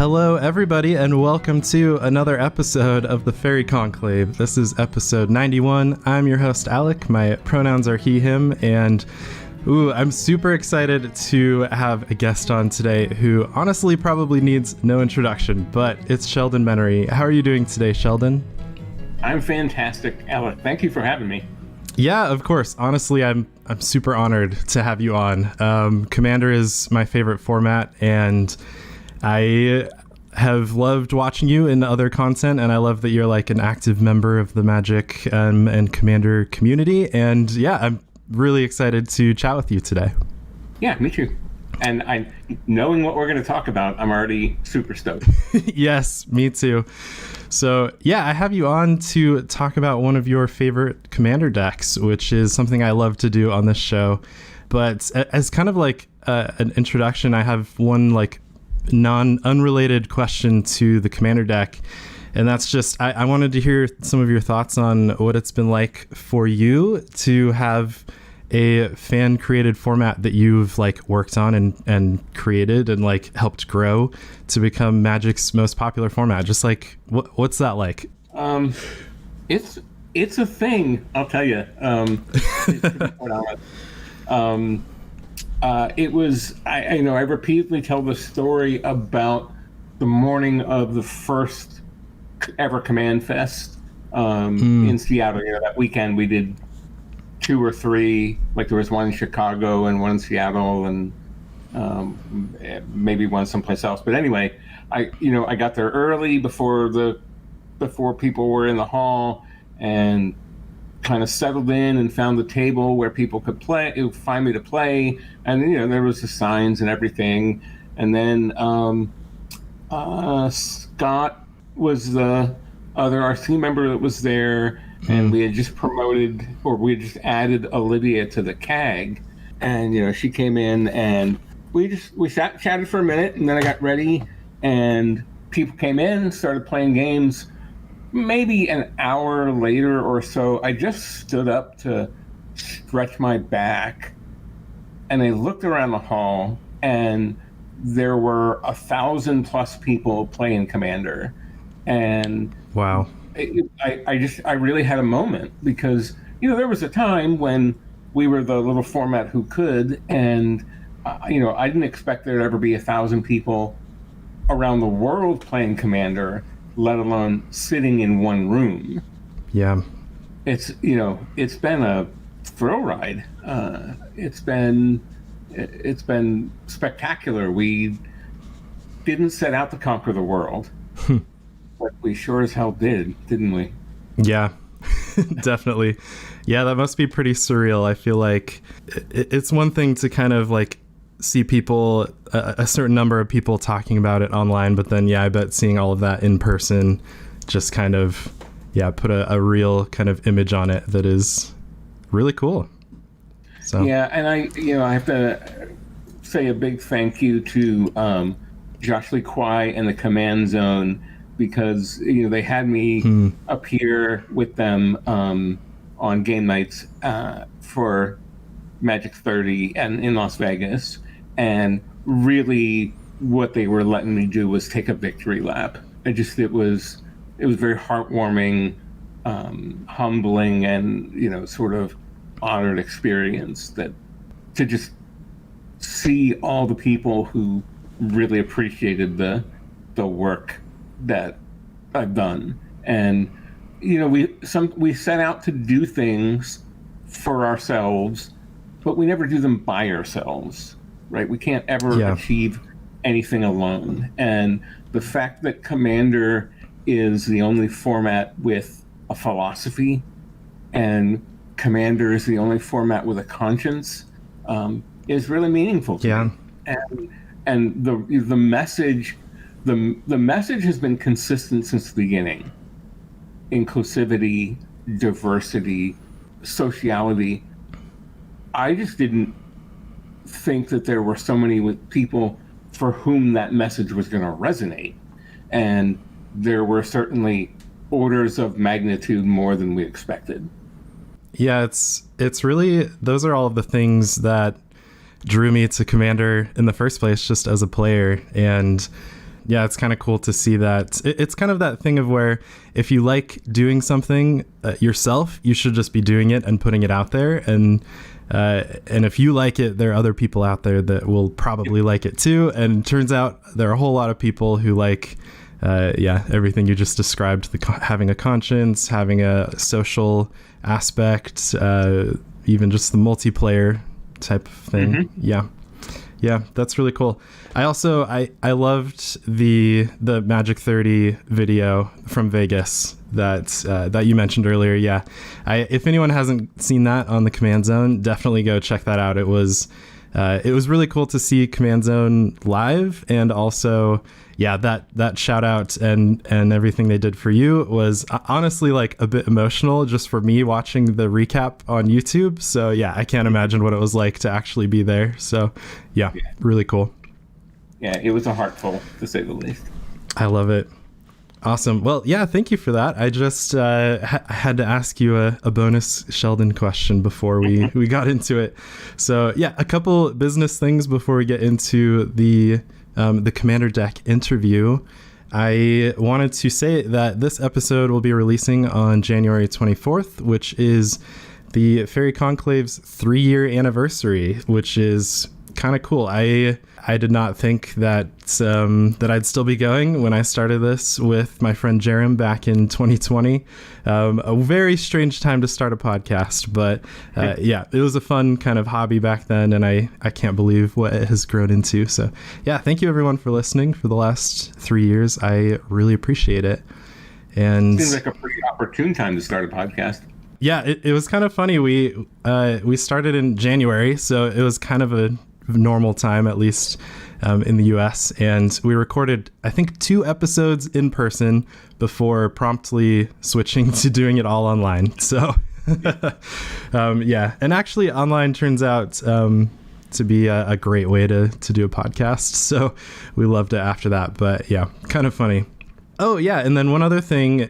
Hello, everybody, and welcome to another episode of the Faerie Conclave. This is episode 91. I'm your host, Alec. My pronouns are he, him, and I'm super excited to have a guest on today who honestly probably needs no introduction, but it's Sheldon Menery. How are you doing today, Sheldon? I'm fantastic, Alec. Thank you for having me. Yeah, of course. Honestly, I'm super honored to have you on. Commander is my favorite format, and I have loved watching you in other content, and I love that you're like an active member of the Magic and Commander community. And yeah, I'm really excited to chat with you today. Yeah, me too. And knowing what we're going to talk about, I'm already super stoked. Yes, me too. So yeah, I have you on to talk about one of your favorite Commander decks, which is something I love to do on this show. But as kind of like an introduction, I have one like unrelated question to the Commander deck, and that's just I wanted to hear some of your thoughts on what it's been like for you to have a fan created format that you've like worked on and created and like helped grow to become Magic's most popular format. Just like what's that like? It's a thing, I'll tell you. It was, I repeatedly tell the story about the morning of the first ever Command Fest in Seattle. That weekend we did 2 or 3, like there was one in Chicago and one in Seattle and maybe one someplace else. But anyway, I got there early before people were in the hall and kind of settled in and found the table where people could find me to play. And, there was the signs and everything. And then Scott was the other RC member that was there. And we had just added Olivia to the CAG. And, she came in and we chatted for a minute, and then I got ready and people came in and started playing games. Maybe an hour later or so, I just stood up to stretch my back, and I looked around the hall, and there were 1,000+ people playing Commander, and wow, I really had a moment because there was a time when we were the little format who could, and I didn't expect there to ever be 1,000 people around the world playing Commander, let alone sitting in one room. Yeah. It's been a thrill ride. It's been spectacular. We didn't set out to conquer the world, but we sure as hell did, didn't we? Yeah, definitely. Yeah, that must be pretty surreal. I feel like it's one thing to kind of like see people, a certain number of people talking about it online, but then I bet seeing all of that in person just kind of put a real kind of image on it that is really cool. So yeah, and I have to say a big thank you to Josh Lee Kwai and the Command Zone, because they had me appear with them on game nights for Magic 30 and in Las Vegas. And really what they were letting me do was take a victory lap. It was very heartwarming, humbling, and sort of honored experience that to just see all the people who really appreciated the work that I've done. And we set out to do things for ourselves, but we never do them by ourselves. Right? We can't ever achieve anything alone. And the fact that Commander is the only format with a philosophy, and Commander is the only format with a conscience, is really meaningful to me. And the message has been consistent since the beginning. Inclusivity, diversity, sociality. I just didn't think that there were so many people for whom that message was going to resonate, and there were certainly orders of magnitude more than we expected. Yeah, it's really, those are all of the things that drew me to Commander in the first place, just as a player. And Yeah, it's kind of cool to see that. It's kind of that thing of where if you like doing something yourself, you should just be doing it and putting it out there. And if you like it, there are other people out there that will probably like it too. And it turns out there are a whole lot of people who like, everything you just described, having a conscience, having a social aspect, even just the multiplayer type of thing. Mm-hmm. Yeah, that's really cool. I also I loved the Magic 30 video from Vegas that you mentioned earlier. Yeah, if anyone hasn't seen that on the Command Zone, definitely go check that out. It was really cool to see Command Zone live, and also that shout out and everything they did for you was honestly like a bit emotional just for me watching the recap on YouTube. So yeah, I can't imagine what it was like to actually be there. So yeah. Really cool. Yeah, it was a heartful, to say the least. I love it. Awesome. Well, yeah, thank you for that. I just had to ask you a bonus Sheldon question before we got into it. So yeah, a couple business things before we get into the Commander Deck interview. I wanted to say that this episode will be releasing on January 24th, which is the Faerie Conclave's 3-year anniversary, which is kind of cool. I did not think that I'd still be going when I started this with my friend Jerem back in 2020. A very strange time to start a podcast, but it was a fun kind of hobby back then, and I can't believe what it has grown into. So yeah, thank you everyone for listening for the last 3 years. I really appreciate it. And seems like a pretty opportune time to start a podcast. Yeah, it was kind of funny. We started in January, so it was kind of a normal time, at least in the US, and we recorded I think 2 episodes in person before promptly switching to doing it all online. So and actually online turns out to be a great way to do a podcast, so we loved it after that. But yeah, kind of funny. Oh yeah, and then one other thing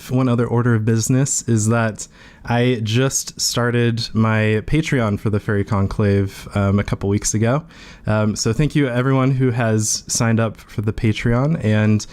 one other order of business is that I just started my Patreon for the Faerie Conclave a couple weeks ago. So thank you everyone who has signed up for the Patreon. And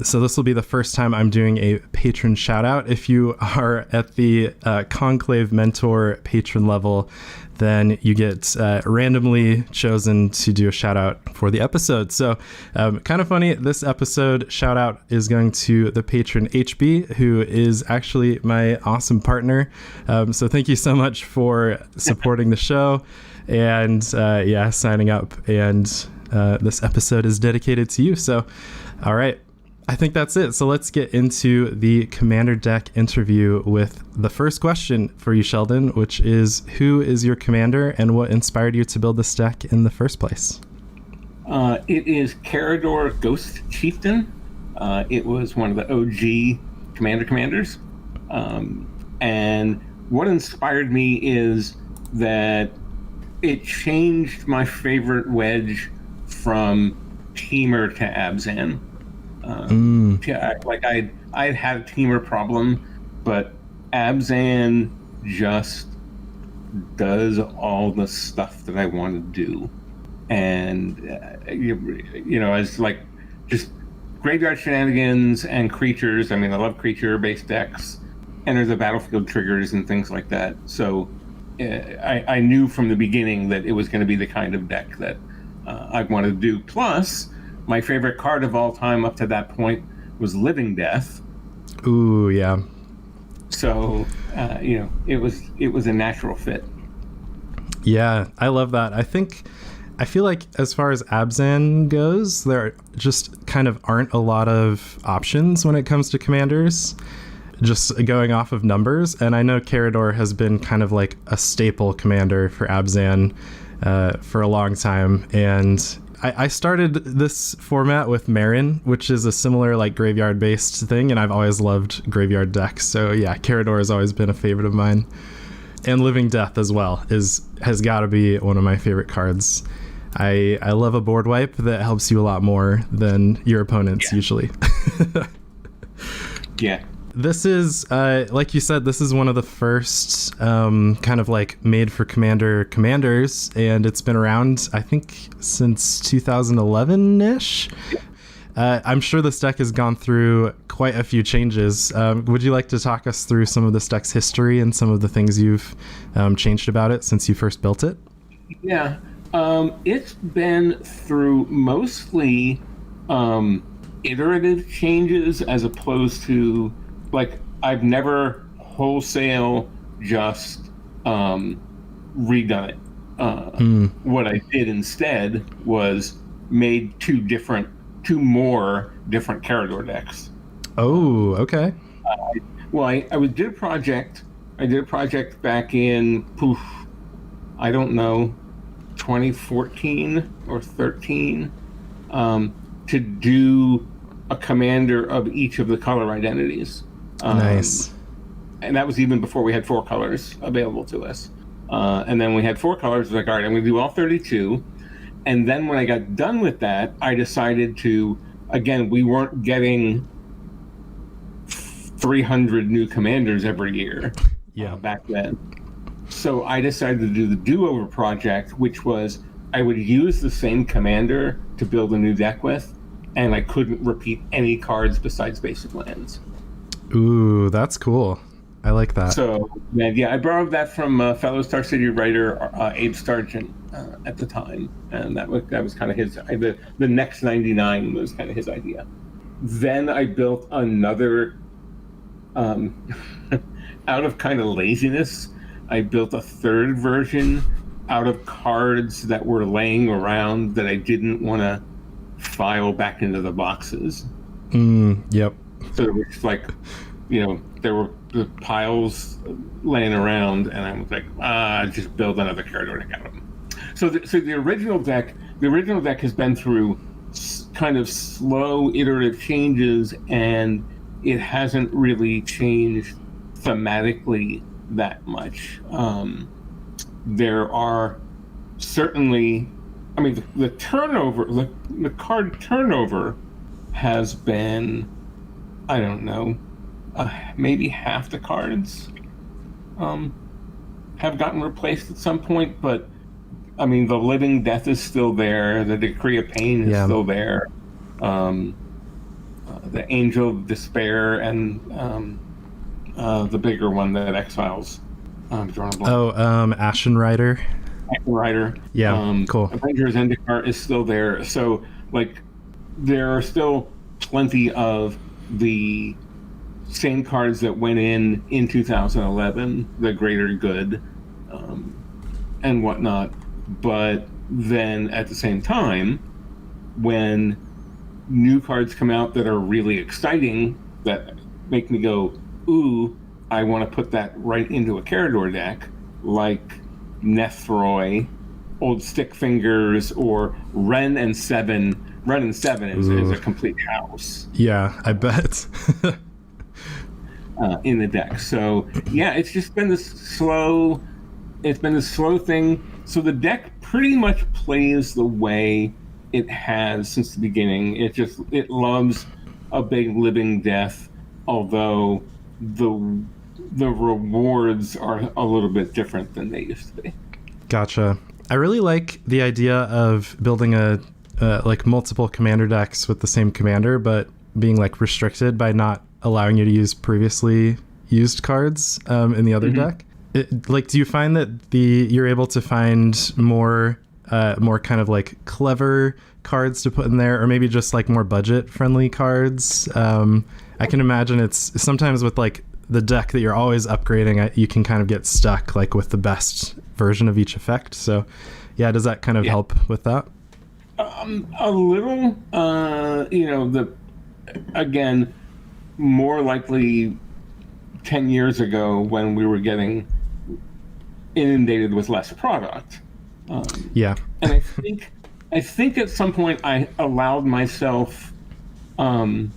so this will be the first time I'm doing a patron shout out. If you are at the Conclave Mentor patron level, then you get randomly chosen to do a shout out for the episode. So kind of funny, this episode shout out is going to the patron HB, who is actually my awesome partner. So thank you so much for supporting the show and signing up. And this episode is dedicated to you. So all right, I think that's it. So let's get into the Commander Deck interview with the first question for you, Sheldon, which is, who is your commander and what inspired you to build this deck in the first place? It is Karador Ghost Chieftain. It was one of the OG commanders. And what inspired me is that it changed my favorite wedge from Teamer to Abzan. I'd had a Teamer problem, but Abzan just does all the stuff that I want to do. And, it's like just graveyard shenanigans and creatures. I mean, I love creature-based decks, enter the battlefield triggers and things like that. So I knew from the beginning that it was going to be the kind of deck that I wanted to do. Plus, my favorite card of all time up to that point was Living Death. Ooh, yeah. So, it was a natural fit. Yeah, I love that. I feel like as far as Abzan goes, there just kind of aren't a lot of options when it comes to commanders, just going off of numbers. And I know Karador has been kind of like a staple commander for Abzan for a long time. And I started this format with Marin, which is a similar like graveyard based thing, and I've always loved graveyard decks. So yeah, Karador has always been a favorite of mine. And Living Death as well has got to be one of my favorite cards. I love a board wipe that helps you a lot more than your opponents usually. Yeah. This is, like you said, this is one of the first kind of like made for commanders, and it's been around, I think, since 2011-ish. I'm sure this deck has gone through quite a few changes. Would you like to talk us through some of this deck's history and some of the things you've changed about it since you first built it? Yeah. It's been through mostly iterative changes as opposed to, like, I've never wholesale just redone it. What I did instead was made two more different Karador decks. Oh, okay. I did a project. I did a project back in, I don't know, 2014 or 13, to do a commander of each of the color identities. Nice. And that was even before we had 4 colors available to us. And then we had 4 colors. I was like, all right, I'm going to do all 32. And then when I got done with that, I decided to, again, we weren't getting 300 new commanders every year back then. So I decided to do the do-over project, which was I would use the same commander to build a new deck with, and I couldn't repeat any cards besides basic lands. Ooh, that's cool. I like that. So, I borrowed that from fellow Star City writer Abe Sargent at the time, and that was kind of his. The next 99 was kind of his idea. Then I built another, out of kind of laziness, I built a third version out of cards that were laying around that I didn't want to file back into the boxes. Yep. So it was like, there were the piles laying around, and I was like, just build another Karador deck out of them. So the original deck has been through kind of slow iterative changes, and it hasn't really changed thematically that much. There are certainly, the turnover, the card turnover has been, I don't know, maybe half the cards have gotten replaced at some point, but the Living Death is still there, the Decree of Pain is still there, the Angel of Despair, and the bigger one that exiles. Ashen Rider. Ashen Rider. Yeah, cool. Avengers Endicott is still there. So, there are still plenty of the same cards that went in 2011, the Greater Good, and whatnot. But then at the same time, when new cards come out that are really exciting, that make me go, ooh, I want to put that right into a Karador deck, like Nethroy, Old Stick Fingers, or Ren and 7. Ren and 7 is a complete house. Yeah, I bet. In the deck. So it's just been this slow. It's been this slow thing. So the deck pretty much plays the way it has since the beginning. It loves a big living death, although the rewards are a little bit different than they used to be. Gotcha. I really like the idea of building a multiple commander decks with the same commander, but being restricted by not allowing you to use previously used cards in the other deck. Do you find that you're able to find more kind of clever cards to put in there, or maybe just more budget friendly cards? I can imagine it's sometimes with the deck that you're always upgrading, you can kind of get stuck with the best version of each effect. So does that kind of help with that? A little, again, more likely 10 years ago when we were getting inundated with less product. And I think at some point I allowed myself to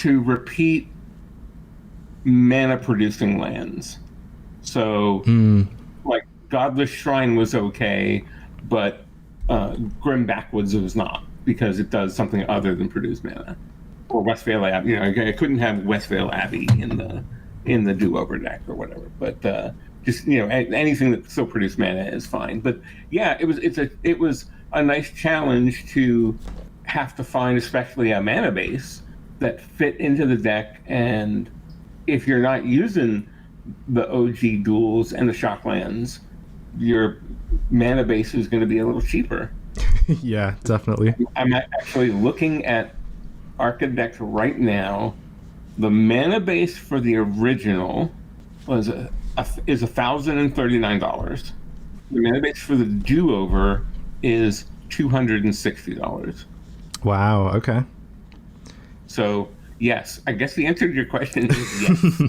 repeat mana producing lands. So Godless Shrine was okay, but Grim Backwoods was not, because it does something other than produce mana. Or Westvale Abbey. I couldn't have Westvale Abbey in the do-over deck or whatever. But just anything that still produced mana is fine. But it was a nice challenge to have to find, especially a mana base that fit into the deck. And if you're not using the OG duels and the shocklands, your mana base is going to be a little cheaper. Yeah, definitely. I'm actually looking at Architect right now. The mana base for the original is $1,039. The mana base for the do-over is $260. Wow. Okay. So yes, I guess the answer to your question is yes.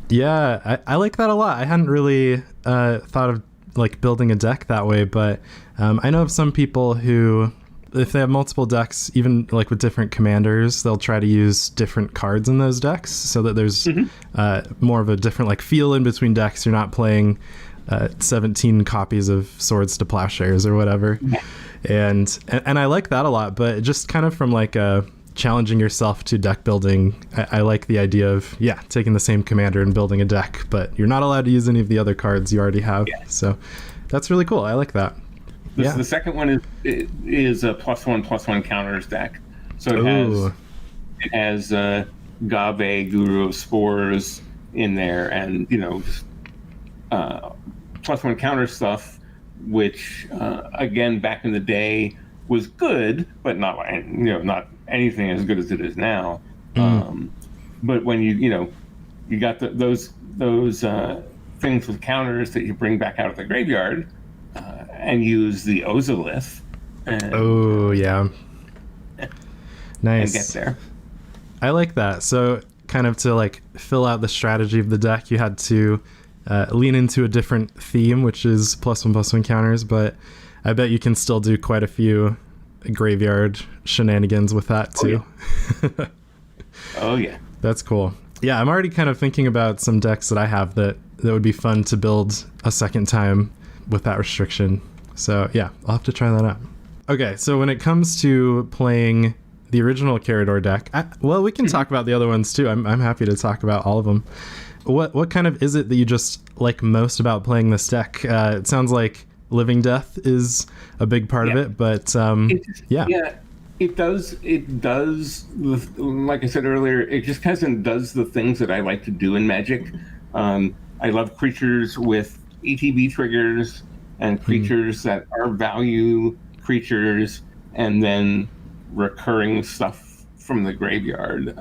Yeah, I like that a lot. I hadn't really thought of like building a deck that way, but I know of some people who, if they have multiple decks, even like with different commanders, they'll try to use different cards in those decks so that there's more of a different like feel in between decks. You're not playing 17 copies of Swords to Plowshares or whatever. Yeah. And I like that a lot, but just kind of from like challenging yourself to deck building, I like the idea of taking the same commander and building a deck, but you're not allowed to use any of the other cards you already have. Yeah. So that's really cool. I like that. The second one is a +1/+1 counters deck. So it has Gave, Guru of Spores in there, and just +1 counter stuff, which again back in the day was good, but not not anything as good as it is now. But when you got those things with counters that you bring back out of the graveyard and use the Ozolith. Nice. And get there. I like that. So kind of to like fill out the strategy of the deck, you had to lean into a different theme, which is +1/+1 counters, but I bet you can still do quite a few graveyard shenanigans with that too. Oh yeah. That's cool. Yeah, I'm already kind of thinking about some decks that I have that would be fun to build a second time with that restriction. So yeah, I'll have to try that out. Okay, so when it comes to playing the original Karador deck, we can talk about the other ones too. I'm happy to talk about all of them. What kind of is it that you just like most about playing this deck? It sounds like Living Death is a big part of it, but it does. Like I said earlier, it just does the things that I like to do in Magic. I love creatures with ETB triggers and creatures that are value creatures, and then recurring stuff from the graveyard.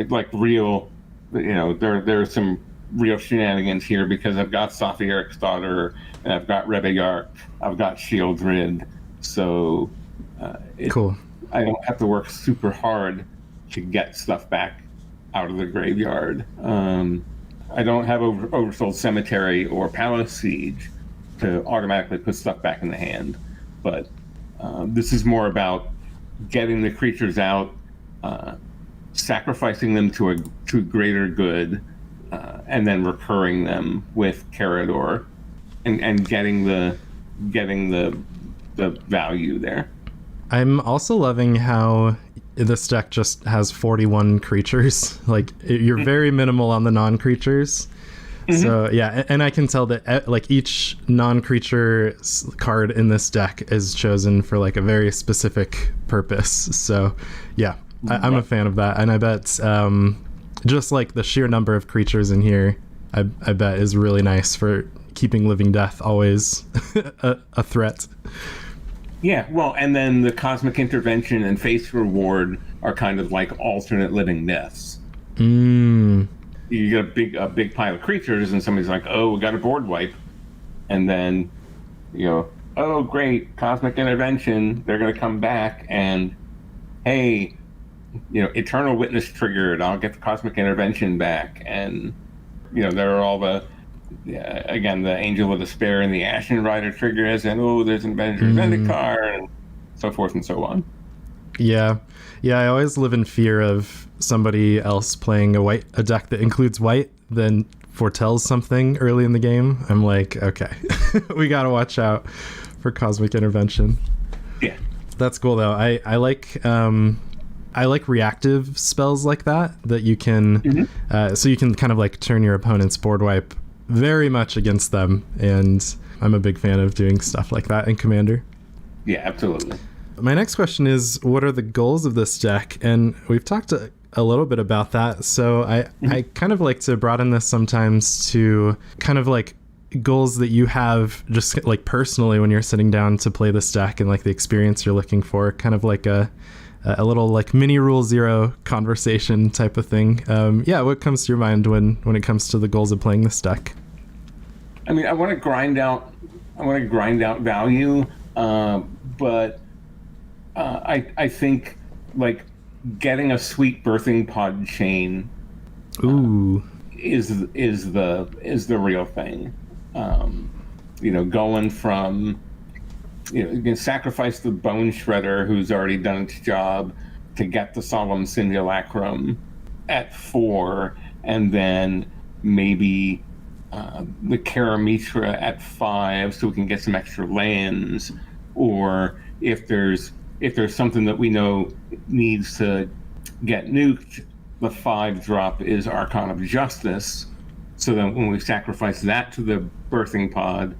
Like real, there are some real shenanigans here because I've got Saphiric's Daughter, and I've got Rebbe, I've got Shieldred, so cool. I don't have to work super hard to get stuff back out of the graveyard. I don't have Oversold Cemetery or Palace Siege to automatically put stuff back in the hand, but this is more about getting the creatures out, sacrificing them to greater good, and then recurring them with Karador, and getting the value there. I'm also loving how this deck just has 41 creatures. Like you're very minimal on the non-creatures. So yeah, and I can tell that like each non-creature card in this deck is chosen for like a very specific purpose. So yeah, I'm a fan of that, and I bet just like the sheer number of creatures in here, I bet is really nice for keeping Living Death always a threat. Yeah, well, and then the Cosmic Intervention and Face Reward are kind of like alternate Living Deaths. You get a big pile of creatures, and somebody's like, "Oh, we got a board wipe," and then "Oh, great, Cosmic Intervention! They're going to come back, and hey, Eternal Witness triggered. I'll get the Cosmic Intervention back," and there are all the again, the Angel of Despair and the Ashen Rider triggers, and there's an Avenger's Zendikar, and so forth and so on. Yeah, I always live in fear of somebody else playing a deck that includes white, then foretells something early in the game. I'm like, okay, we gotta watch out for Cosmic Intervention. Yeah, that's cool though. I like reactive spells like that you can so you can kind of like turn your opponent's board wipe very much against them, and I'm a big fan of doing stuff like that in Commander. Yeah, absolutely. My next question is, what are the goals of this deck? And we've talked a little bit about that. So I kind of like to broaden this sometimes to kind of like goals that you have just like personally when you're sitting down to play this deck and like the experience you're looking for, kind of like a little like mini Rule Zero conversation type of thing. What comes to your mind when it comes to the goals of playing this deck? I mean, I want to grind out value, but I think like getting a sweet birthing pod chain is the real thing. Going from, you can sacrifice the Bone Shredder, who's already done its job, to get the Solemn Simulacrum at 4, and then maybe the Karamitra at 5, so we can get some extra lands. Or if there's something that we know needs to get nuked, the 5-drop is Archon of Justice. So then when we sacrifice that to the birthing pod,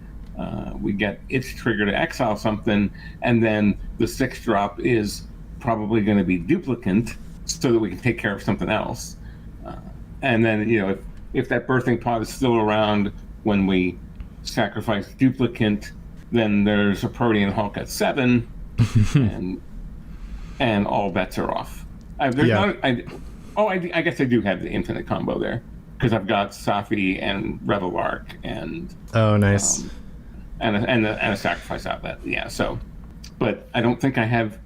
we get its trigger to exile something, and then the 6-drop is probably going to be Duplicant, so that we can take care of something else. And then, if that birthing pod is still around when we sacrifice Duplicant, then there's a Protean Hulk at 7, and all bets are off. I guess I do have the infinite combo there, because I've got Safi and Rebel Arc and nice, and a sacrifice outlet. Yeah. So, but I don't think I have.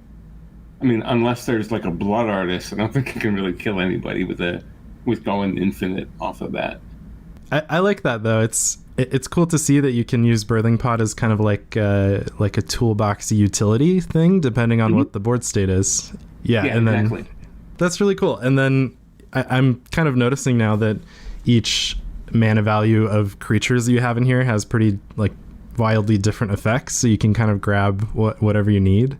I mean, unless there's like a Blood Artist, I don't think I can really kill anybody with going infinite off of that. I like that though. It's cool to see that you can use Birthing Pod as kind of like a toolboxy utility thing, depending on what the board state is. Yeah, and exactly. Then that's really cool. And then I'm kind of noticing now that each mana value of creatures that you have in here has pretty like wildly different effects, so you can kind of grab whatever you need.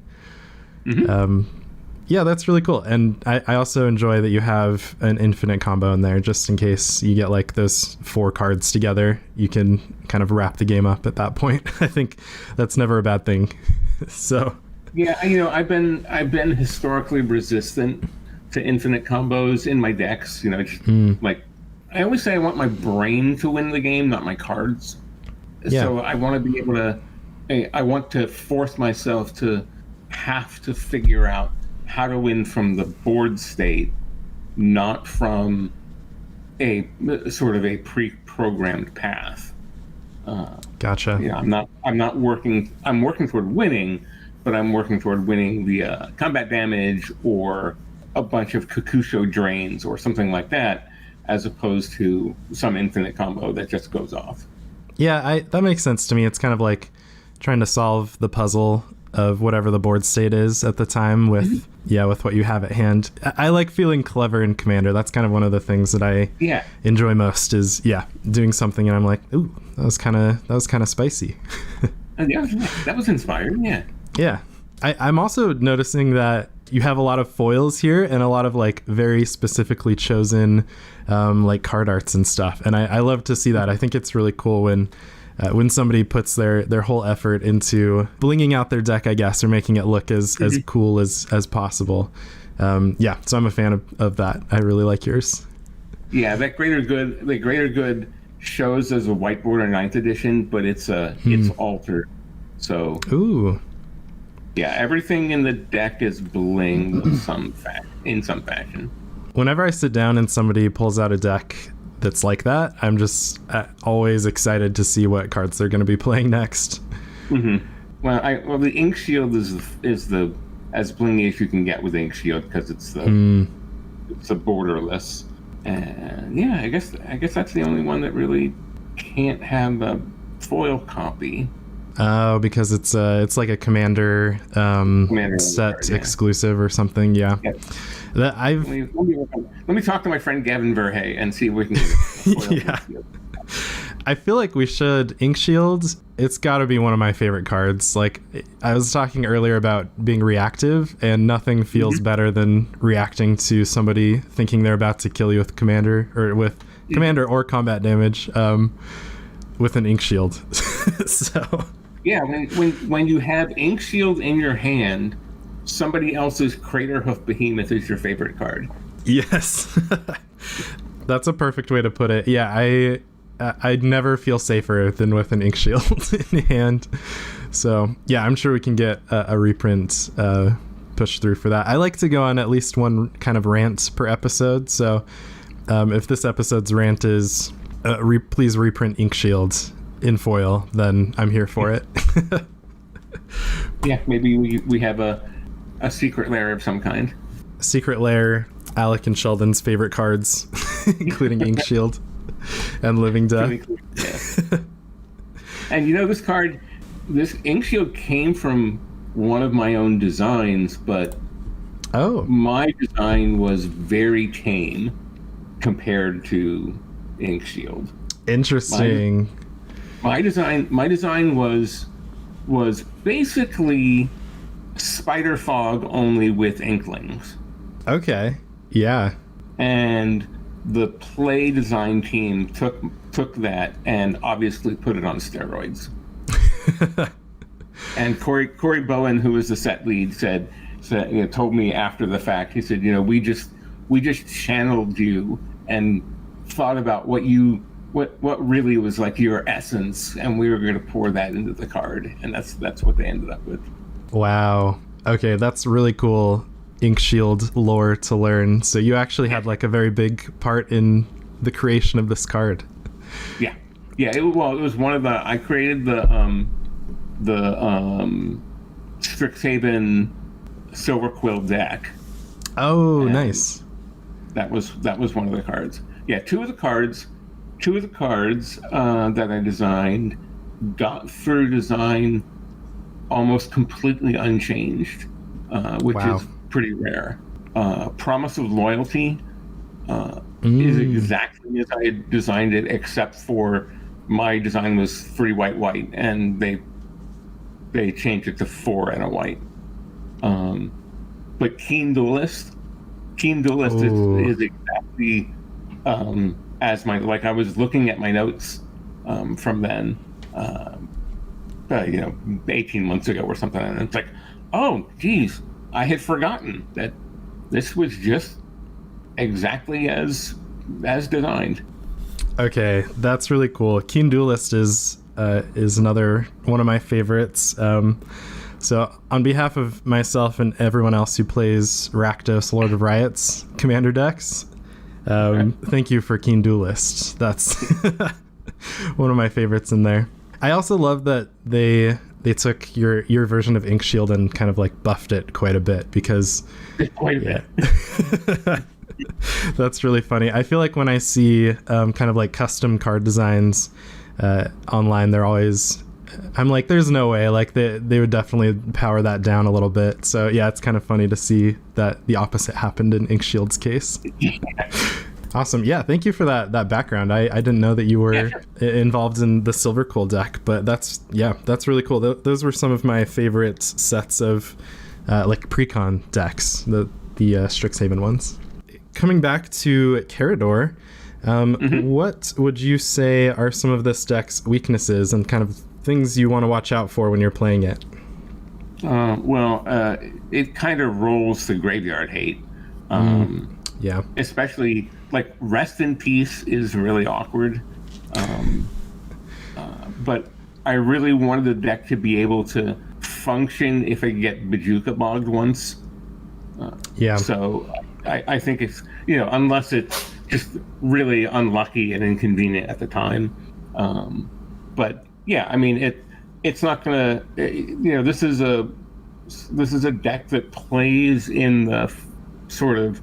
That's really cool. And I also enjoy that you have an infinite combo in there, just in case you get like those 4 cards together. You can kind of wrap the game up at that point. I think that's never a bad thing. So yeah, I've been historically resistant to infinite combos in my decks. Like I always say, I want my brain to win the game, not my cards. Yeah. So I want to be able to. I want to force myself to have to figure out how to win from the board state, not from a sort of a pre-programmed path. Gotcha. Yeah, I'm working toward winning, but I'm working toward winning the combat damage or a bunch of Kakusho drains or something like that, as opposed to some infinite combo that just goes off. Yeah, that makes sense to me. It's kind of like trying to solve the puzzle of whatever the board state is at the time with what you have at hand. I like feeling clever in Commander. That's kind of one of the things that I enjoy most is doing something and I'm like, ooh, that was kind of spicy. That was inspiring. Yeah. I'm also noticing that you have a lot of foils here and a lot of like very specifically chosen like card arts and stuff. And I love to see that. I think it's really cool when somebody puts their whole effort into blinging out their deck, I guess, or making it look as cool as possible. So I'm a fan of that. I really like yours. Yeah, that the Greater Good shows as a whiteboard or 9th edition, but it's altered. So ooh. Yeah, everything in the deck is blinged in some fashion. Whenever I sit down and somebody pulls out a deck that's like that, I'm just always excited to see what cards they're going to be playing next. Well, the Ink Shield is the as blingy as you can get with Ink Shield, because it's a borderless. And I guess that's the only one that really can't have a foil copy. Oh, because it's like a Commander set card, exclusive or something. Yeah. That let me talk to my friend Gavin Verhey and see if we can get a foil. I feel like we should. Ink Shield, it's got to be one of my favorite cards. Like, I was talking earlier about being reactive, and nothing feels better than reacting to somebody thinking they're about to kill you with Commander or with Commander or combat damage with an Ink Shield. So Yeah, when you have Ink Shield in your hand, somebody else's Craterhoof Behemoth is your favorite card. yes, that's a perfect way to put it. Yeah, I'd never feel safer than with an Ink Shield in hand. So yeah, I'm sure we can get a reprint pushed through for that. I like to go on at least one kind of rant per episode. So if this episode's rant is please reprint Ink Shield in foil, then I'm here for it. Yeah, maybe we have a secret lair of some kind. Secret lair, Alec and Sheldon's favorite cards, including Ink Shield and Living Death. Yeah. And this Ink Shield came from one of my own designs, but my design was very tame compared to Ink Shield. Interesting. My design was basically Spider Fog only with Inklings. Okay. Yeah. And the play design team took that and obviously put it on steroids. And Corey Bowen, who was the set lead, said told me after the fact, he said, we just channeled you and thought about what really was like your essence, and we were going to pour that into the card, and that's what they ended up with. Wow. Okay, that's really cool Ink Shield lore to learn. So you actually had like a very big part in the creation of this card. Yeah. It was one of I created the Strixhaven Silver Quill deck. Oh, nice. That was one of the cards. Yeah, two of the cards that I designed got through design almost completely unchanged, which is pretty rare. Promise of Loyalty is exactly as I designed it, except for my design was 3 white, and they changed it to 4 and a white. But Keen Duelist is exactly as I was looking at my notes from then, 18 months ago or something, and it's like, oh, geez, I had forgotten that this was just exactly as designed. Okay, that's really cool. Keen Duelist is another one of my favorites. So on behalf of myself and everyone else who plays Rakdos Lord of Riot's commander decks, thank you for Keen Duelist. That's one of my favorites in there. I also love that they took your version of Ink Shield and kind of like buffed it quite a bit, because quite a bit. That's really funny. I feel like when I see kind of like custom card designs online, I'm like, there's no way, like they would definitely power that down a little bit. So yeah, it's kind of funny to see that the opposite happened in Ink Shield's case. Awesome. Yeah, thank you for that background. I didn't know that you were involved in the Silver Quill deck, but that's really cool. Those were some of my favorite sets of like pre-con decks, the Strixhaven ones. Coming back to Karador, what would you say are some of this deck's weaknesses and kind of things you want to watch out for when you're playing it? It kind of rolls the graveyard hate. Yeah. Especially, like, Rest in Peace is really awkward. But I really wanted the deck to be able to function if I get Bajuka bogged once. So I think it's, unless it's just really unlucky and inconvenient at the time. But yeah, I mean, it's not gonna, this is a deck that plays in the sort of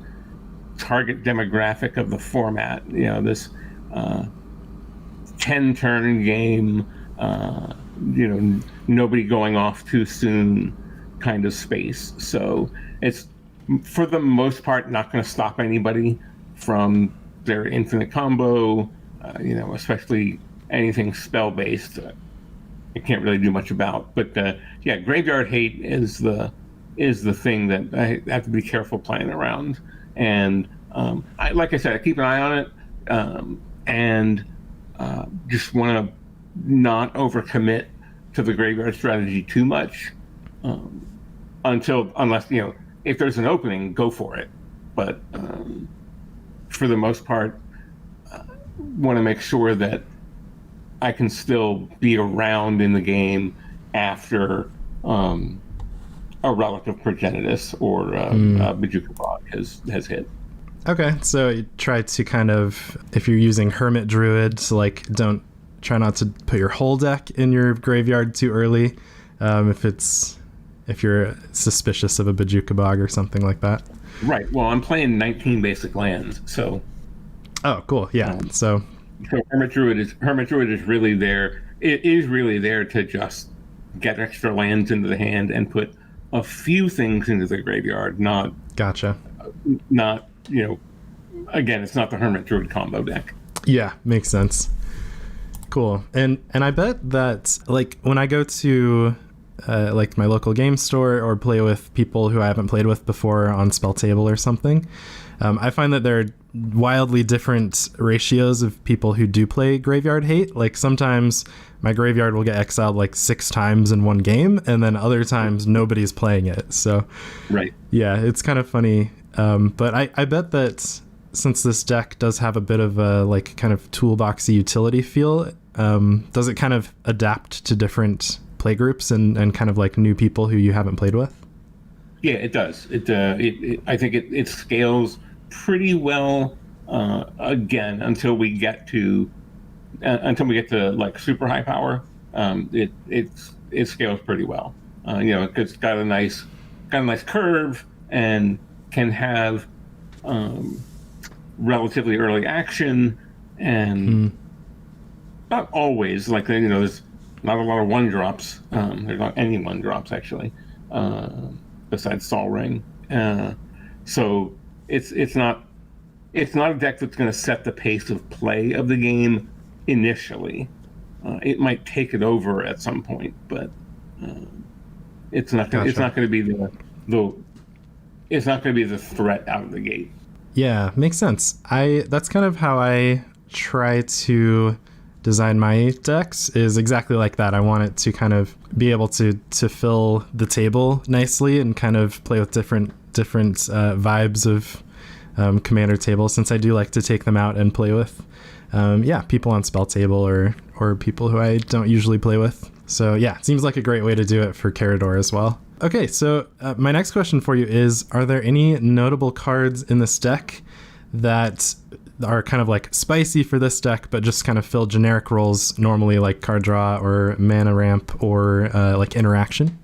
target demographic of the format. This 10-turn game, nobody going off too soon kind of space. So it's, for the most part, not going to stop anybody from their infinite combo, especially anything spell-based. I can't really do much about. But graveyard hate is the thing that I have to be careful playing around. And like I said, I keep an eye on it, and just want to not overcommit to the graveyard strategy too much, unless if there's an opening, go for it. But for the most part, want to make sure that I can still be around in the game after a relative Progenitus or Bojuka Bog has hit. Okay, so you try to kind of, if you're using Hermit Druid, so like try not to put your whole deck in your graveyard too early, if you're suspicious of a Bojuka Bog or something like that. Right. Well, I'm playing 19 basic lands, so. Oh, cool. Yeah. So Hermit Druid is really there. It is really there to just get extra lands into the hand and put a few things into the graveyard. Gotcha. Again, it's not the Hermit Druid combo deck. Yeah, makes sense. Cool. And I bet that like when I go to like my local game store or play with people who I haven't played with before on Spell Table or something, I find that there are wildly different ratios of people who do play Graveyard Hate. Like sometimes my graveyard will get exiled like 6 times in one game, and then other times nobody's playing it. So right. Yeah, it's kind of funny. But I bet that since this deck does have a bit of a like kind of toolboxy utility feel, does it kind of adapt to different play groups and kind of like new people who you haven't played with? Yeah, it does. I think it scales pretty well. Again, until we get to like super high power, it scales pretty well. It's got a nice curve and can have relatively early action, and not always like there's not a lot of 1-drops. There's not any 1-drops actually, besides Sol Ring. So it's not a deck that's going to set the pace of play of the game initially. It might take it over at some point, but it's not going to be the threat out of the gate. Yeah, makes sense. That's kind of how I try to design my decks, is exactly like that. I want it to kind of be able to fill the table nicely and kind of play with different vibes of commander tables, since I do like to take them out and play with people on Spell Table or people who I don't usually play with. So yeah, it seems like a great way to do it for Karador as well. Okay, so my next question for you is, are there any notable cards in this deck that are kind of like spicy for this deck, but just kind of fill generic roles normally, like card draw or mana ramp or like interaction?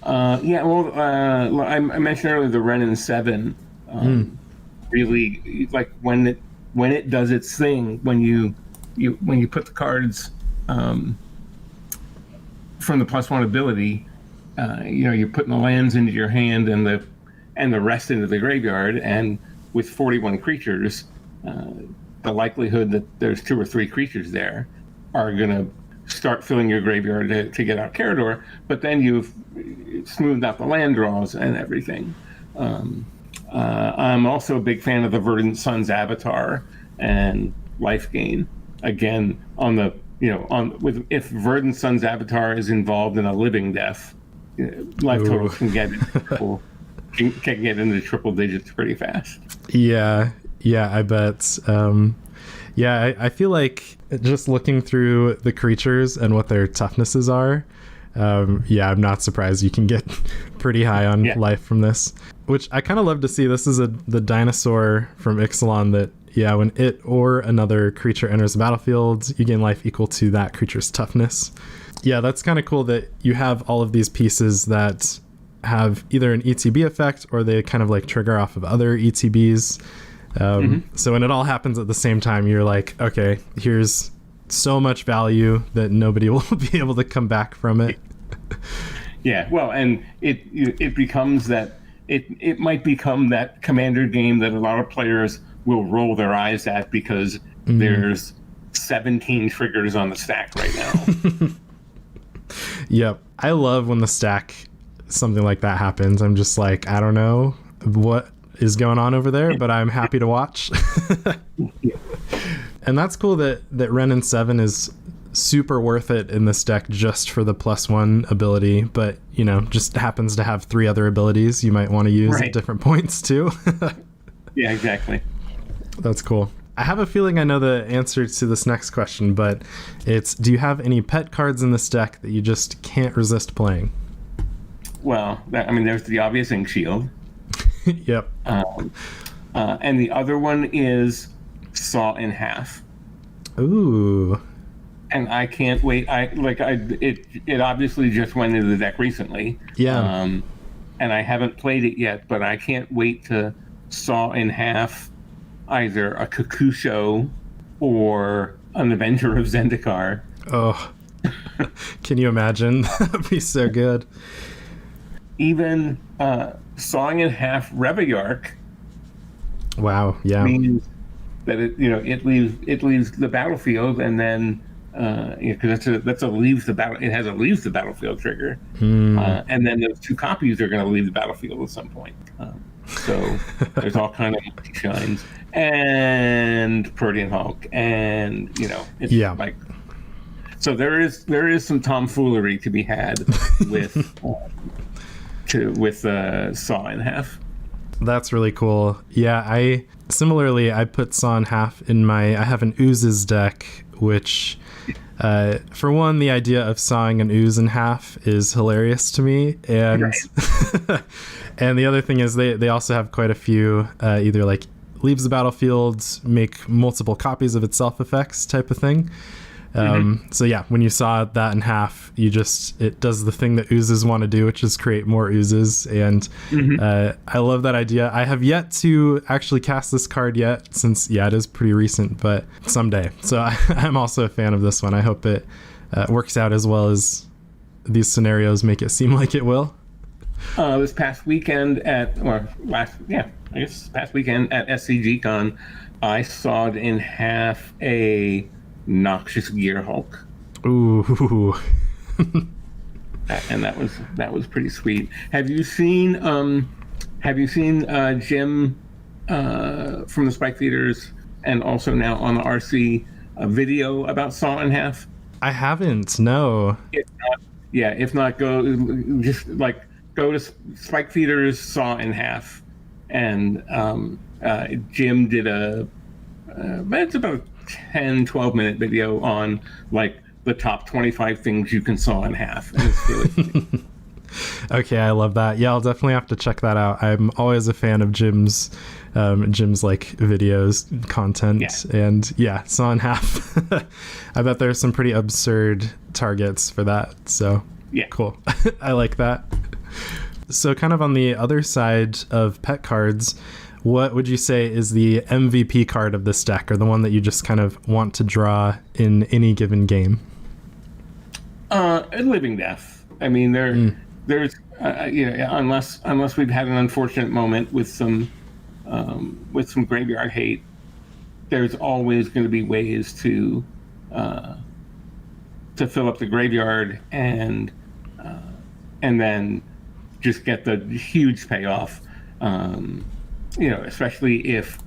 I mentioned earlier the Renin 7. Really, like when it does its thing, when you put the cards from the +1 ability, you're putting the lands into your hand and the rest into the graveyard, and with 41 creatures, the likelihood that there's 2 or 3 creatures there are going to start filling your graveyard to get out Karador, but then you've smoothed out the land draws and everything. I'm also a big fan of the Verdant Sun's Avatar and Life Gain. Again, if Verdant Sun's Avatar is involved in a living death, life totals can get into triple digits pretty fast. Yeah, I bet. I feel like just looking through the creatures and what their toughnesses are, I'm not surprised you can get pretty high on life from this, which I kind of love to see. This is the dinosaur from Ixalan that, when it or another creature enters the battlefield, you gain life equal to that creature's toughness. Yeah, that's kind of cool that you have all of these pieces that have either an ETB effect or they kind of like trigger off of other ETBs. So when it all happens at the same time, you're like, okay, here's so much value that nobody will be able to come back from it. Yeah, well, and it becomes that it might become that commander game that a lot of players will roll their eyes at because there's 17 triggers on the stack right now. Yep. I love when the stack, something like that happens. I'm just like, I don't know what is going on over there, but I'm happy to watch. And that's cool that Renin 7 is super worth it in this deck just for the +1 ability, but just happens to have 3 other abilities you might want to use at different points too. Yeah, exactly. That's cool. I have a feeling I know the answer to this next question, but it's, do you have any pet cards in this deck that you just can't resist playing? Well, there's the obvious Ink Shield. Yep. And the other one is Saw in Half. Ooh. And I can't wait. It obviously just went into the deck recently. Yeah. And I haven't played it yet, but I can't wait to Saw in Half either a Kakusho or an Avenger of Zendikar. Oh, can you imagine? That'd be so good. Even Sawing in Half Revayark. Wow. Yeah. Means that it leaves the battlefield, and then because that's a leaves the battle. It has a leaves the battlefield trigger, and then those 2 copies are going to leave the battlefield at some point. So there's all kind of shines and Protean Hulk, and it's like, so there is some tomfoolery to be had with Saw in Half. That's really cool. Yeah, I put Saw in Half in I have an Oozes deck, which for one, the idea of sawing an ooze in half is hilarious to me, and right. And the other thing is they also have quite a few either like leaves the battlefield, make multiple copies of itself effects type of thing. So yeah, when you saw that in half, it does the thing that oozes want to do, which is create more oozes. And I love that idea. I have yet to actually cast this card yet, since it is pretty recent, but someday. So I'm also a fan of this one. I hope it works out as well as these scenarios make it seem like it will. This past weekend past weekend at SCGCon, I sawed in half a Noxious Gear Hulk. Ooh. And that was pretty sweet. Have you seen Jim from the Spike Theaters, and also now on the RC, a video about Saw in Half? I haven't, no. If not, go to Spike Theaters Saw in Half, and Jim did it's about a 10-12 minute video on like the top 25 things you can saw in half, and it's really funny. Okay, I love that. Yeah, I'll definitely have to check that out. I'm always a fan of Jim's like videos, content, and saw in half. I bet there's some pretty absurd targets for that, so cool. I like that. So kind of on the other side of pet cards, what would you say is the MVP card of this deck, or the one that you just kind of want to draw in any given game? Living Death. I mean, there's unless we've had an unfortunate moment with some graveyard hate, there's always going to be ways to fill up the graveyard and then just get the huge payoff. Especially if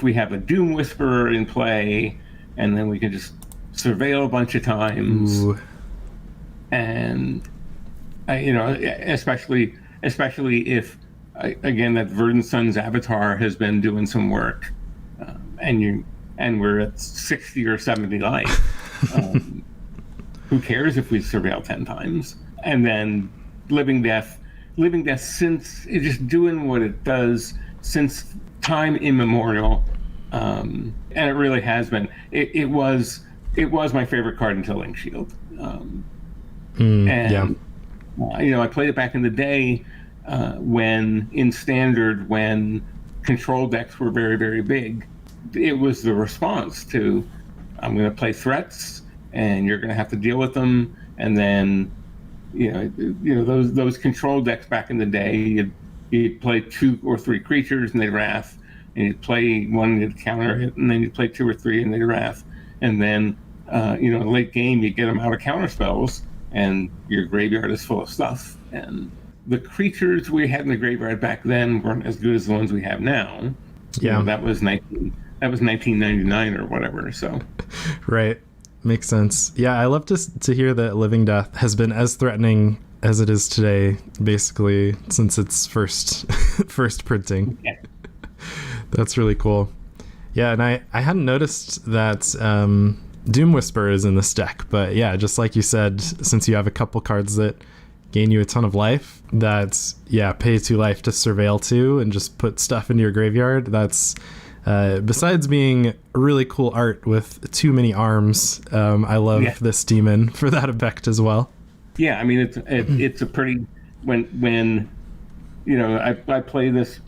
we have a Doom Whisperer in play, and then we can just surveil a bunch of times. Ooh. And especially if again that Verdant Sun's Avatar has been doing some work, and we're at 60 or 70 life. Who cares if we surveil 10 times? And then Living Death, since it's just doing what it does since time immemorial, and it really has been. It was my favorite card until Ink Shield. I played it back in the day when in Standard, when control decks were very, very big. It was the response to, I'm going to play threats, and you're going to have to deal with them, and then those control decks back in the day, you'd play 2 or 3 creatures and they'd wrath, and you'd play one and counter it, and then you'd play 2 or 3 and they'd wrath, and then late game you get them out of counter spells and your graveyard is full of stuff. And the creatures we had in the graveyard back then weren't as good as the ones we have now. That was 1999 or whatever. So right. Makes sense. Yeah, I love to hear that Living Death has been as threatening as it is today, basically, since its first printing. Yeah. That's really cool. Yeah, and I hadn't noticed that Doom Whisper is in this deck, but yeah, just like you said, since you have a couple cards that gain you a ton of life, that's, yeah, pay 2 life to Surveil 2 and just put stuff into your graveyard. That's, besides being really cool art with too many arms, I love this demon for that effect as well. Yeah, I mean, it's a pretty, when you know, I play this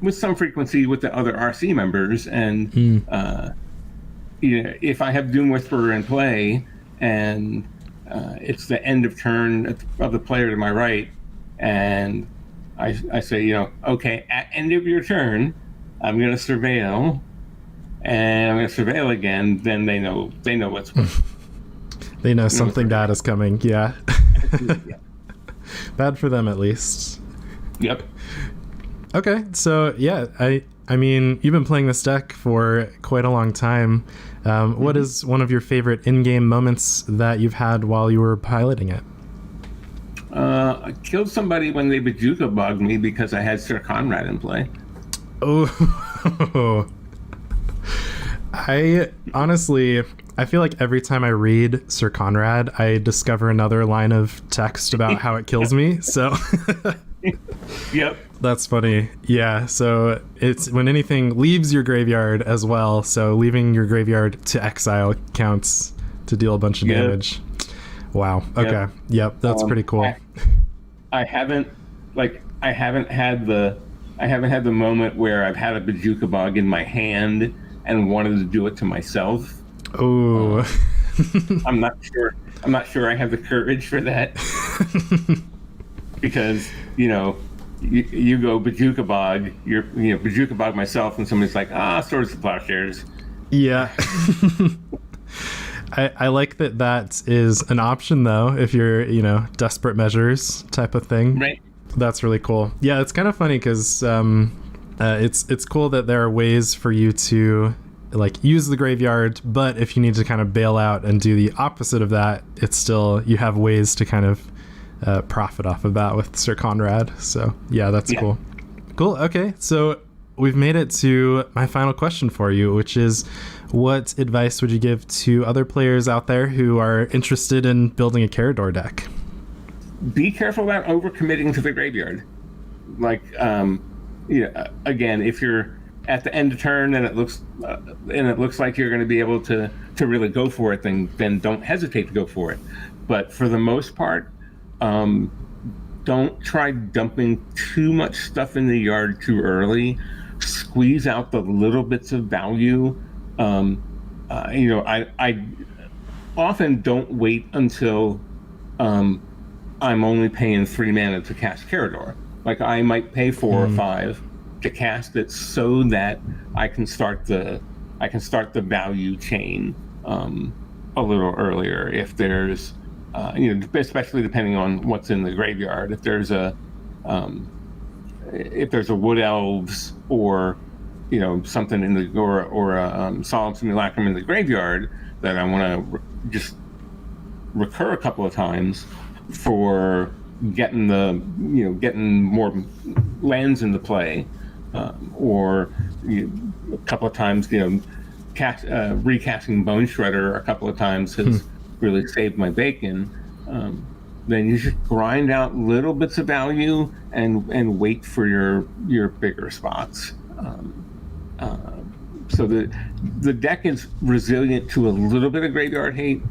with some frequency with the other RC members, and you know, if I have Doom Whisperer in play and it's the end of turn of the player to my right, and I say, you know, okay, at end of your turn, I'm going to Surveil, and I'm going to Surveil again. Then they know what's they know something bad is coming. Yeah. Bad for them, at least. Yep. Okay, so yeah, I mean, you've been playing this deck for quite a long time. What is one of your favorite in-game moments that you've had while you were piloting it? I killed somebody when they Bajuka bugged me because I had Sir Conrad in play. Oh. I honestly, I feel like every time I read Sir Conrad, I discover another line of text about how it kills me. So Yep. That's funny. Yeah, so it's when anything leaves your graveyard as well. So leaving your graveyard to exile counts to deal a bunch of damage. Wow. Okay. Yep, that's pretty cool. I haven't had the moment where I've had a Bajuka bug in my hand and wanted to do it to myself. Oh. I'm not sure I have the courage for that. Because, you know, you go Bajuka bog, Bajuka bog myself, and somebody's like, Swords to Plowshares. Yeah. I like that is an option, though, if you're, desperate measures type of thing. Right. That's really cool. Yeah, it's kind of funny because it's cool that there are ways for you to use the graveyard, but if you need to kind of bail out and do the opposite of that, it's still, you have ways to kind of profit off of that with Sir Conrad. So yeah, that's cool. Cool. Okay, so we've made it to my final question for you, which is, what advice would you give to other players out there who are interested in building a Karador deck? Be careful about overcommitting to the graveyard. Again, if you're at the end of turn and it looks like you're going to be able to really go for it, then don't hesitate to go for it. But for the most part, don't try dumping too much stuff in the yard too early. Squeeze out the little bits of value. I often don't wait until I'm only paying 3 mana to cast Karador. I might pay 4 or 5 to cast it so that I can start the value chain a little earlier. If there's especially depending on what's in the graveyard. If there's a Wood Elves or something in the or a Solemn Simulacrum in the graveyard that I want to just recur a couple of times for getting getting more lands into play, or a couple of times recasting Bone Shredder a couple of times has really saved my bacon. Then you just grind out little bits of value and wait for your bigger spots. So the deck is resilient to a little bit of graveyard hate,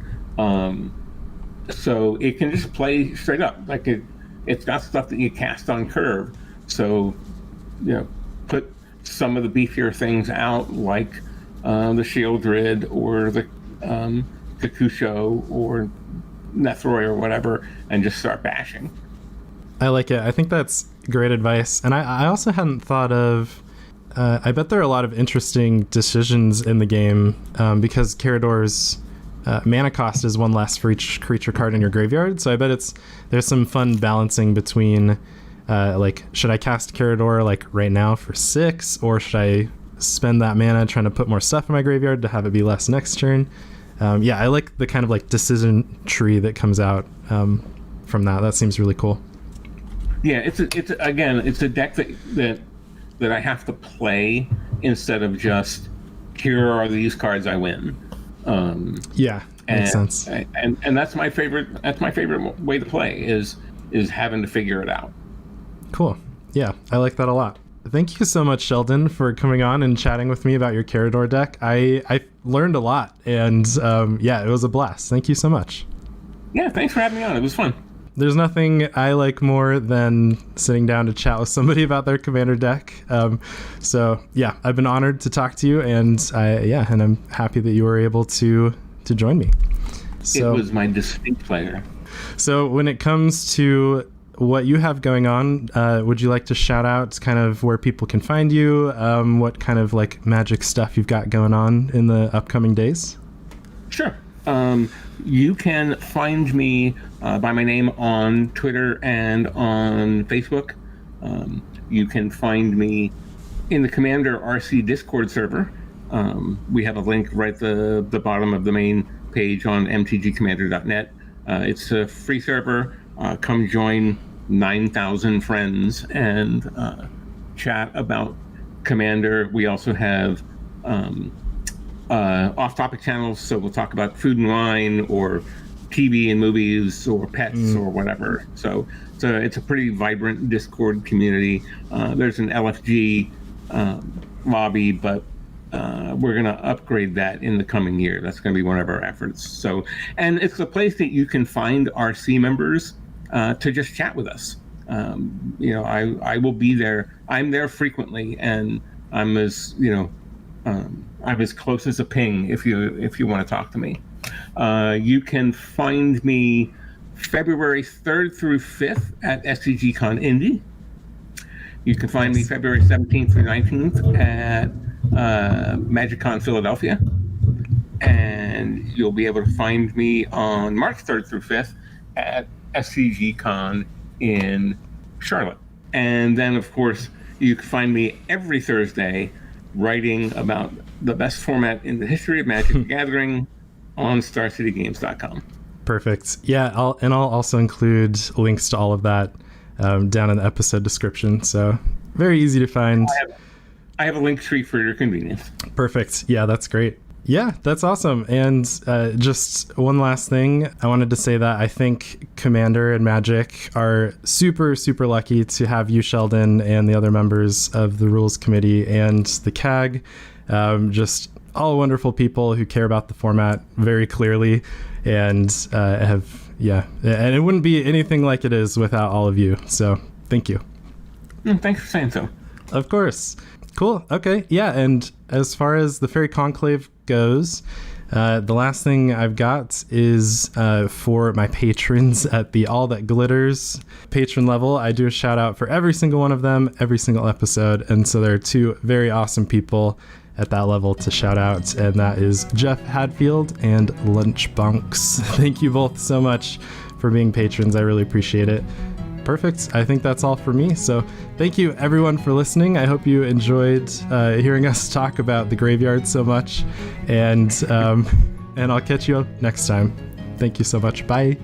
so it can just play straight up. It's got stuff that you cast on curve. So put some of the beefier things out, like the Shieldred or the Kakusho or Nethroi or whatever, and just start bashing. I like it. I think that's great advice. And I also hadn't thought of, I bet there are a lot of interesting decisions in the game, because Karador's mana cost is 1 less for each creature card in your graveyard. So I bet there's some fun balancing between, should I cast Karador right now for 6, or should I spend that mana trying to put more stuff in my graveyard to have it be less next turn? I like the kind of like decision tree that comes out from that. That seems really cool. Yeah, it's a deck that I have to play instead of just here are these cards I win. Makes sense. And that's my favorite. That's my favorite way to play is having to figure it out. Cool. Yeah, I like that a lot. Thank you so much, Sheldon, for coming on and chatting with me about your Karador deck. I learned a lot, and it was a blast. Thank you so much. Yeah, thanks for having me on. It was fun. There's nothing I like more than sitting down to chat with somebody about their Commander deck. I've been honored to talk to you, and I'm happy that you were able to join me. So, it was my distinct pleasure. So when it comes to what you have going on, would you like to shout out kind of where people can find you, what kind of like magic stuff you've got going on in the upcoming days? Sure. You can find me by my name on Twitter and on Facebook. You can find me in the Commander RC Discord server. We have a link right at the bottom of the main page on mtgcommander.net. It's a free server. Come join 9,000 friends and chat about Commander. We also have off-topic channels, so we'll talk about food and wine or TV and movies or pets or whatever. So it's a pretty vibrant Discord community. There's an LFG lobby, but we're going to upgrade that in the coming year. That's going to be one of our efforts. And it's a place that you can find RC members to just chat with us. I will be there. I'm there frequently, and I'm as close as a ping if you want to talk to me. You can find me February 3rd through 5th at SCGCon Indy. You can find me February 17th through 19th at MagicCon Philadelphia. And you'll be able to find me on March 3rd through 5th at SCGCon in Charlotte. And then, of course, you can find me every Thursday writing about the best format in the history of Magic the Gathering on StarCityGames.com. Perfect. Yeah, I'll also include links to all of that down in the episode description. So very easy to find. I have a link tree for your convenience. Perfect. Yeah, that's great. Yeah, that's awesome. And just one last thing, I wanted to say that I think Commander and Magic are super, super lucky to have you, Sheldon, and the other members of the Rules Committee and the CAG. Just all wonderful people who care about the format very clearly and and it wouldn't be anything like it is without all of you. So thank you. Thanks for saying so. Of course. Cool. Okay. Yeah. And as far as the Faerie Conclave goes, the last thing I've got is for my patrons at the All That Glitters patron level. I do a shout out for every single one of them, every single episode. And so there are two very awesome people at that level to shout out, and that is Jeff Hadfield and Lunchbunks. Thank you both so much for being patrons. I really appreciate it. Perfect. I think that's all for me. So thank you everyone for listening. I hope you enjoyed hearing us talk about the graveyard so much, and I'll catch you next time. Thank you so much. Bye.